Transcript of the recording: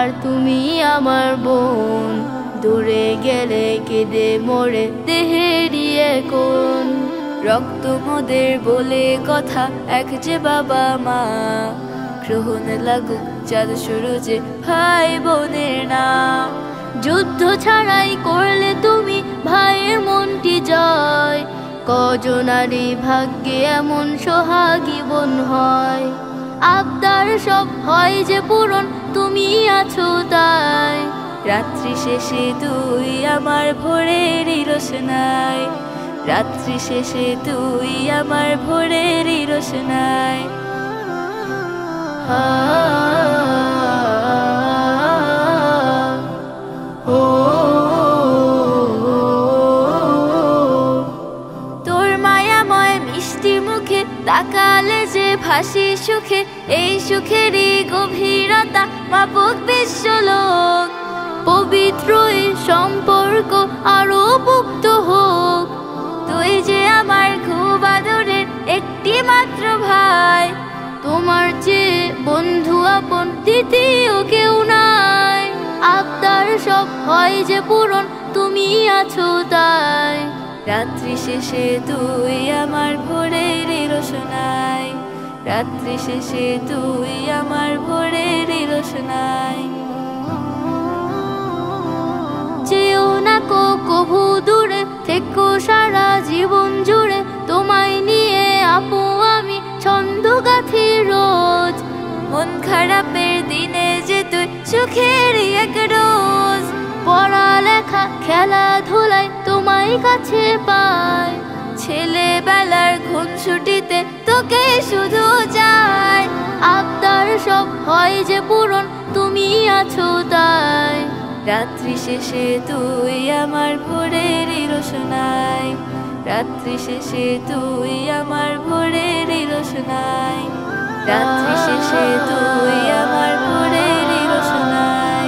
আর তুমি আমার বোন। দূরে গেলে কেঁদে মোরে দেহেরিয়ে কোন। রক্ত মোদের বলে কথা এক যে বাবা মা। গ্রহণ লাগুক চাঁদ সূরজে ভাই বোনের নাম। যুদ্ধ ছাড়াই করলে তুমি ভাইয়ের মনটি জয়। কজনারই ভাগ্যে এমন সোহাগী বোন হয়। আবদার সব হয় যে পূরণ, তুমি আছো তাই। রাত্রি শেষে তুই আমার ভোরেরই রোশনাই। রাত্রি শেষে তুই আমার ভোরেরই রোশনাই। তোর মায়াময় মিষ্টি মুখে তাকালে যে ভাসি সুখে। এই সুখেরই গভীরতা মাপক বিশ্বলোক। পবিত্র এই সম্পর্ক আরো পুক্ত হোক। তুই যে আমার খুব আদরের একটি মাত্র ভাই। তোমার চেয়ে বন্ধু আপন দ্বিতীয় কেউ নাই। আবদার সব হয় যে পূরণ, তুমি আছো তাই। রাত্রি শেষে তুই আমার ভোরেরই রোশনাই। রাত্রি শেষে তুই আমার ভোরেরই রোশনাই। যেও না কভু দূরে, থেকো সারা জীবন জুড়ে। তোমায় নিয়ে আপু আমি ছন্দ গাথি রোজ। মন খারাপের দিনে যে তুই সুখেরই এক রোজ। পড়ালেখা খেলাধুলায় তোমায় কাছে পাই। ছেলেবেলার খুনসুটিতে তোকে শুধু চাই। আবদার সব হয় যে পূরণ, তুমি আছো তাই। রাত্রি শেষে তুই আমার ভোরেরই রোশনাই। রাত্রি শেষে তুই আমার ভোরেরই রোশনাই। রাত্রি শেষে তুই আমার ভোরেরই রোশনাই।